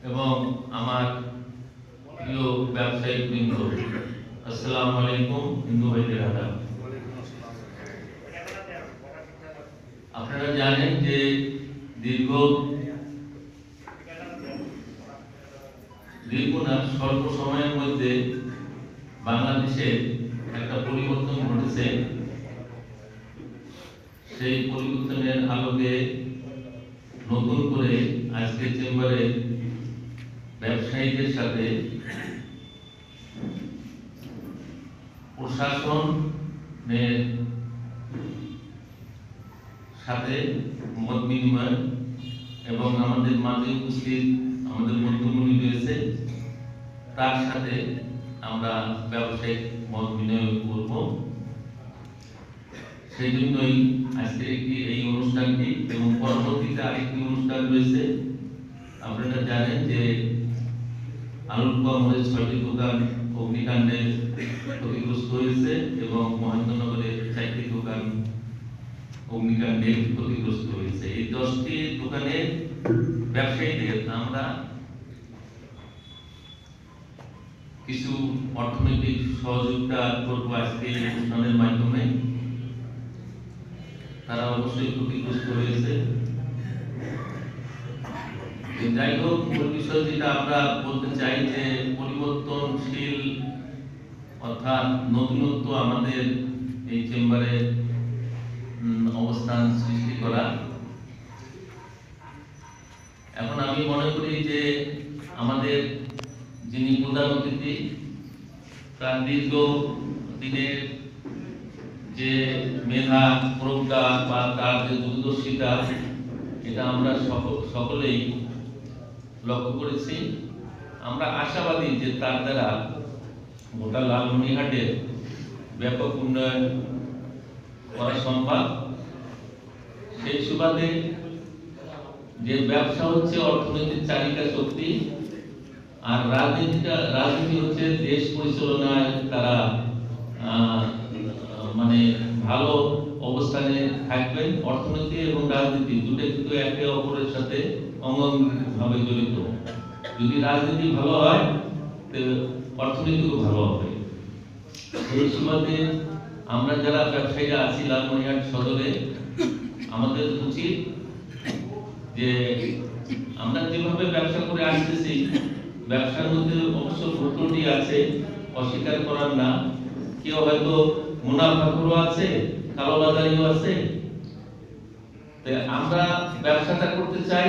এবং আমার প্রিয় ব্যবসায়িক বৃন্দ, আসসালামু আলাইকুম। হিন্দু ভাইদের আদাব। আপনারা জানেন যে দীর্ঘ না স্বল্প সময়ের মধ্যে বাংলাদেশে একটা পরিবর্তন ঘটেছে। সেই পরিবর্তনের আলোকে নতুন করে আজকে চেম্বারে ব্যবসায়ীদের সাথে প্রশাসনের সাথে মত বিনিময় এবং আমাদের মাঝে উপস্থিত আমাদের মধ্যমণি রয়েছে, তার সাথে আমরা ব্যবসায়িক মত বিনিময় করব। সেই জন্যই আজকে এই অনুষ্ঠানটি এবং পরবর্তীতে আরেকটি অনুষ্ঠান রয়েছে। আপনারা জানেন যে আলুরকুয়া মোড়ে ৬টি দোকান অগ্নিকাণ্ডে ক্ষতিগ্রস্ত হয়েছে এবং মহেন্দ্রনগরে ৪টি দোকান অগ্নিকাণ্ডে ক্ষতিগ্রস্ত হয়েছে। এই 10টি দোকানের ব্যবসায়ীদের আমরা কিছু অর্থনৈতিক সহযোগিতা করবো আজকে এই অনুষ্ঠানের মাধ্যমে। তারা অবশ্যই ক্ষতিগ্রস্ত হয়েছে। যাই হোক, মূল বিষয় যেটা আমরা বলতে চাই যে পরিবর্তনশীল অর্থাৎ নতুনত্ব আমাদের এই চেম্বারে অবস্থান সৃষ্টি করা। এখন আমি মনে করি যে আমাদের যিনি প্রধান অতিথি, তার দীর্ঘ দিনের যে মেধা প্রজ্ঞা বা তার যে দূরদর্শিতা, এটা আমরা সকলেই লক্ষ্য করেছি। আমরা আশাবাদী যে তার দ্বারা গোটা লালমনিরহাটের ব্যাপক উন্নয়ন করা সম্ভব। সেই সুবাদে যে ব্যবসা হচ্ছে অর্থনৈতিক চালিকা শক্তি, আর রাজনীতি হচ্ছে দেশ পরিচালনায় তারা মানে ভালো অবস্থানে থাকবেন। অর্থনীতি এবং রাজনীতি দুটো কিন্তু একে অপরের সাথে অঙ্গাঙ্গিভাবে জড়িত। যদি রাজনীতি ভালো হয় তো অর্থনীতিও ভালো হবে। এই সুবাদে আমরা যারা ব্যবসায়ীরা আছি লালমনিরহাট সদরে, আমাদের উচিত যে আমরা যেভাবে ব্যবসা করে আসতেছি, ব্যবসার মধ্যে অবশ্য ভুল আছে, অস্বীকার করার না। কেউ হয়তো মুনাফাখোরও আছে, কালোবাজারিও আছে। আমরা ব্যবসাটা করতে চাই